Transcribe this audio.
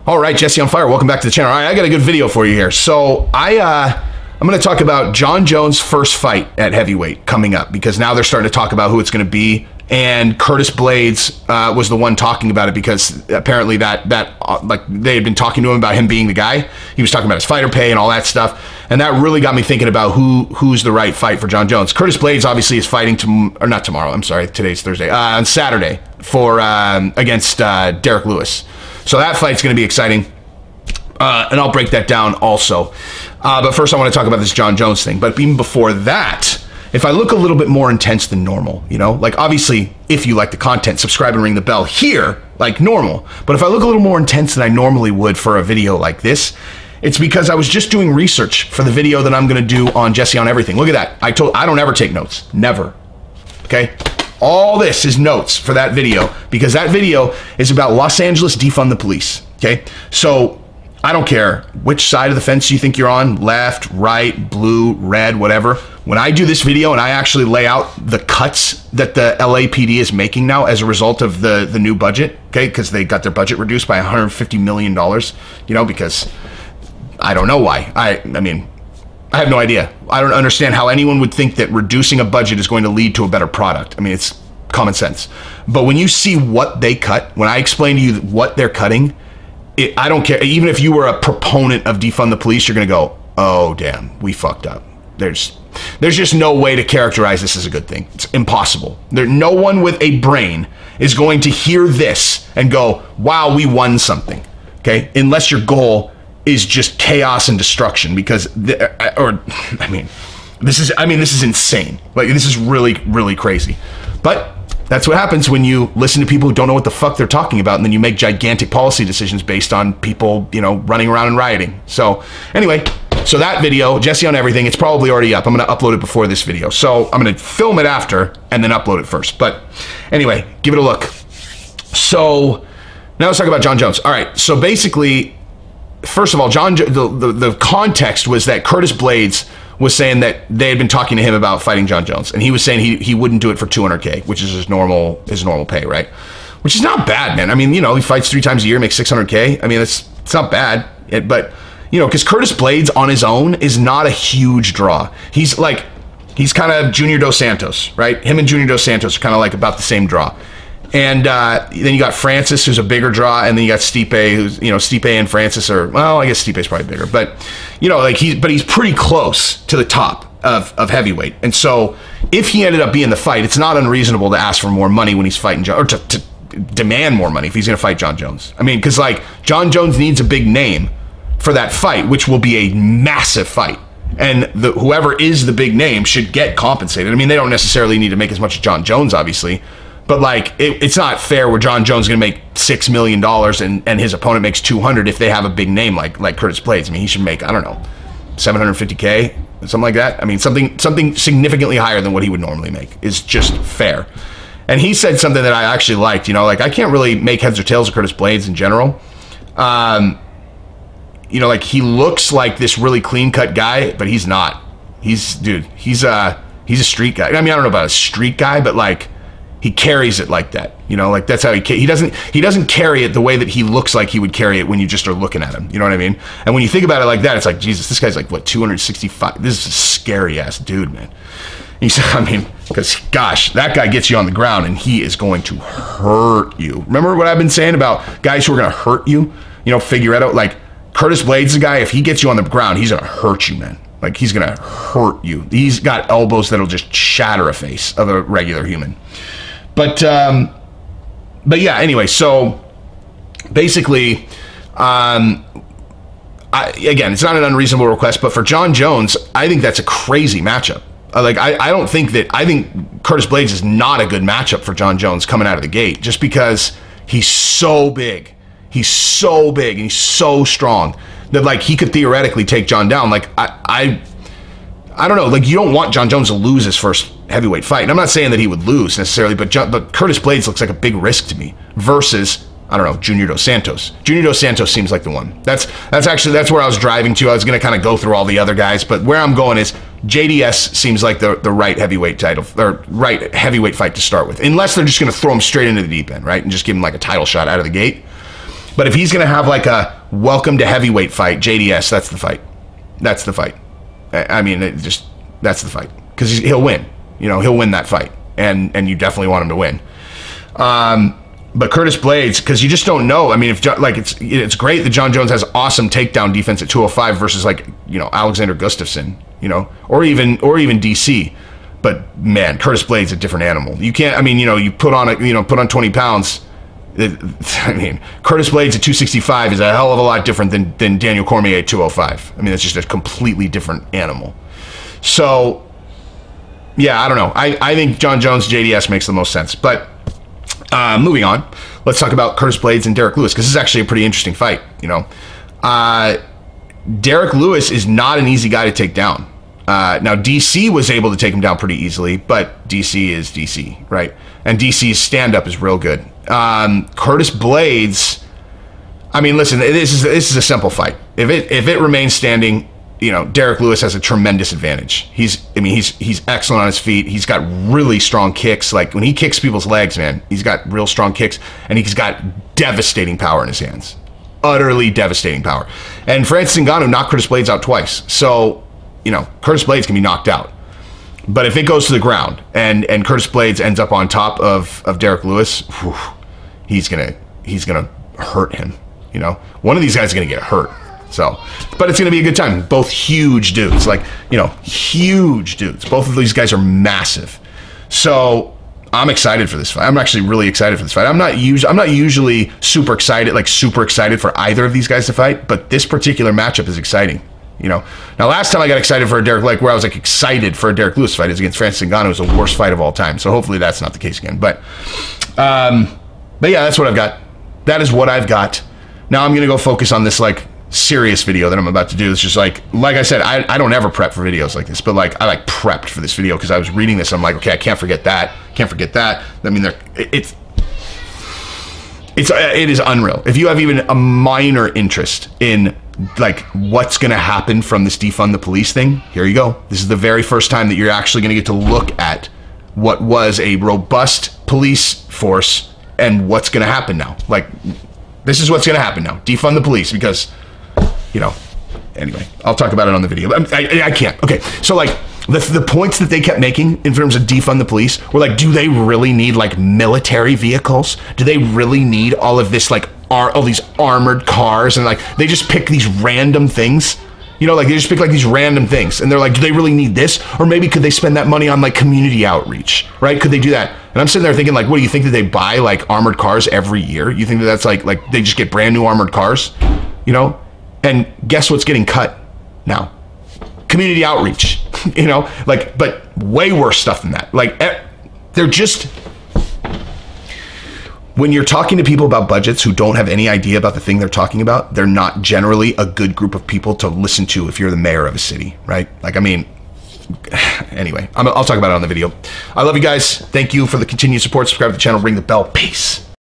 All right, Jesse on Fire, welcome back to the channel. All right, I got a good video for you here. So I'm going to talk about Jon Jones' first fight at heavyweight coming up, because now they're starting to talk about who it's going to be. And Curtis Blaydes was the one talking about it, because apparently like they had been talking to him about him being the guy. He was talking about his fighter pay and all that stuff. And that really got me thinking about who's the right fight for Jon Jones. Curtis Blaydes obviously is fighting or not tomorrow. I'm sorry, today's Thursday. On Saturday for against Derek Lewis. So that fight's going to be exciting. And I'll break that down also. But first I want to talk about this Jon Jones thing. But even before that, if I look a little bit more intense than normal, you know, like obviously if you like the content, subscribe and ring the bell here like normal. But if I look a little more intense than I normally would for a video like this, it's because I was just doing research for the video that I'm going to do on Jesse on Everything. Look at that. I don't ever take notes. Never. Okay? All this is notes for that video, because that video is about Los Angeles defund the police. Okay? So I don't care which side of the fence you think you're on, left, right, blue, red, whatever. When I do this video and I actually lay out the cuts that the LAPD is making now as a result of the new budget, okay, because they got their budget reduced by $150 million, you know, because I don't know why. I mean, I have no idea. I don't understand how anyone would think that reducing a budget is going to lead to a better product. I mean, it's common sense. But when you see what they cut, when I explain to you what they're cutting, I don't care. Even if you were a proponent of defund the police, you're going to go, oh, damn, we fucked up. There's just no way to characterize this as a good thing. It's impossible. No one with a brain is going to hear this and go, wow, we won something. Okay? Unless your goal is just chaos and destruction, because this is insane. Like, this is really, really crazy. But that's what happens when you listen to people who don't know what the fuck they're talking about, and then you make gigantic policy decisions based on people, you know, running around and rioting. So anyway, so that video, Jesse on Everything, it's probably already up. I'm going to upload it before this video. So I'm going to film it after and then upload it first. But anyway, give it a look. So now let's talk about Jon Jones. All right. So basically, first of all, the context was that Curtis Blaydes was saying that they had been talking to him about fighting Jon Jones, and he was saying he wouldn't do it for $200K, which is his normal pay, right? Which is not bad, man. I mean, you know, he fights 3 times a year, makes $600K. I mean, it's not bad, but you know, because Curtis Blaydes on his own is not a huge draw. He's kind of Junior Dos Santos, right? Him and Junior Dos Santos are kind of like about the same draw. And then you got Francis, who's a bigger draw, and then you got Stipe, who's, you know, Stipe and Francis are, well, I guess Stipe's probably bigger, but you know, like he's pretty close to the top of heavyweight. And so if he ended up being the fight, it's not unreasonable to ask for more money when he's fighting or to demand more money if he's going to fight Jon Jones. I mean, because like Jon Jones needs a big name for that fight, which will be a massive fight. And whoever is the big name should get compensated. I mean, they don't necessarily need to make as much as Jon Jones, obviously. But like, it's not fair where Jon Jones is going to make $6 million and his opponent makes 200 if they have a big name like Curtis Blaydes. I mean, he should make, I don't know, 750K, something like that. I mean, something significantly higher than what he would normally make is just fair. And he said something that I actually liked. You know, like, I can't really make heads or tails of Curtis Blaydes in general. You know, like, he looks like this really clean-cut guy, but he's not. He's a street guy. I mean, I don't know about a street guy, but like, he carries it like that, you know, like that's how he doesn't carry it the way that he looks like he would carry it when you just are looking at him. You know what I mean? And when you think about it like that, it's like, Jesus, this guy's like, what, 265? This is a scary ass dude, man. He said, I mean, because gosh, that guy gets you on the ground and he is going to hurt you. Remember what I've been saying about guys who are going to hurt you? You know, figure it out. Like Curtis Blaydes is a guy, if he gets you on the ground, he's going to hurt you, man. Like, he's going to hurt you. He's got elbows that'll just shatter a face of a regular human. But yeah, anyway, so basically, again, it's not an unreasonable request, but for Jon Jones, I think that's a crazy matchup. I think Curtis Blaydes is not a good matchup for Jon Jones coming out of the gate, just because he's so big. He's so big and he's so strong that, like, he could theoretically take Jon down. Like, I don't know, like, you don't want Jon Jones to lose his first heavyweight fight. And I'm not saying that he would lose necessarily, but Curtis Blaydes looks like a big risk to me versus, I don't know, Junior Dos Santos. Junior Dos Santos seems like the one. That's where I was driving to. I was going to kind of go through all the other guys, but where I'm going is JDS seems like the right heavyweight title, or right heavyweight fight to start with, unless they're just going to throw him straight into the deep end, right, and just give him like a title shot out of the gate. But if he's going to have like a welcome to heavyweight fight, JDS, that's the fight. That's the fight. I mean, that's the fight. Because he'll win. You know, he'll win that fight. And you definitely want him to win. But Curtis Blaydes, because you just don't know. I mean, if like it's great that Jon Jones has awesome takedown defense at 205 versus like, you know, Alexander Gustafsson, you know, or even DC. But man, Curtis Blaydes is a different animal. You can't. I mean, you know, you put on 20 pounds. I mean, Curtis Blaydes at 265 is a hell of a lot different than Daniel Cormier at 205. I mean, it's just a completely different animal. So, yeah, I don't know. I think Jon Jones JDS makes the most sense. But moving on, let's talk about Curtis Blaydes and Derek Lewis, because this is actually a pretty interesting fight. You know, Derek Lewis is not an easy guy to take down. Now, DC was able to take him down pretty easily, but DC is DC, right? And DC's stand-up is real good. Curtis Blaydes, I mean, listen, this is a simple fight. If it remains standing, you know, Derek Lewis has a tremendous advantage. He's excellent on his feet. He's got really strong kicks. Like when he kicks people's legs, man, he's got real strong kicks, and he's got devastating power in his hands. Utterly devastating power. And Francis Ngannou knocked Curtis Blaydes out twice. So, you know, Curtis Blaydes can be knocked out. But if it goes to the ground and Curtis Blaydes ends up on top of Derek Lewis, whew, he's gonna hurt him. You know, one of these guys is gonna get hurt. So, but it's gonna be a good time. Both huge dudes, like, you know, huge dudes. Both of these guys are massive. So I'm excited for this fight. I'm actually really excited for this fight. I'm not usually super excited for either of these guys to fight, but this particular matchup is exciting. You know, now last time I got excited for a Derek, like where I was like excited for a Derek Lewis fight is against Francis Ngannou. It was the worst fight of all time. So hopefully that's not the case again. But yeah, that's what I've got. That is what I've got. Now I'm gonna go focus on this like serious video that I'm about to do. It's just like I said, I don't ever prep for videos like this, but like I like prepped for this video because I was reading this. I'm like, okay, I can't forget that. Can't forget that. I mean, it is unreal. If you have even a minor interest in like what's going to happen from this defund the police thing, here you go. This is the very first time that you're actually going to get to look at what was a robust police force and what's going to happen now. Like, this is what's going to happen now. Defund the police because, you know, anyway, I'll talk about it on the video. I can't. Okay, so like the points that they kept making in terms of defund the police were like, do they really need like military vehicles? Do they really need all of this like all these armored cars? And like they just pick these random things, you know, like they just pick like these random things, and they're like, do they really need this? Or maybe could they spend that money on like community outreach, right? Could they do that? And I'm sitting there thinking like, what do you think that they buy like armored cars every year? You think that that's like they just get brand new armored cars, you know? And guess what's getting cut now? Community outreach, you know, like, but way worse stuff than that. Like, they're just, when you're talking to people about budgets who don't have any idea about the thing they're talking about, they're not generally a good group of people to listen to if you're the mayor of a city, right? Like, I mean, anyway, I'll talk about it on the video. I love you guys. Thank you for the continued support. Subscribe to the channel, ring the bell. Peace.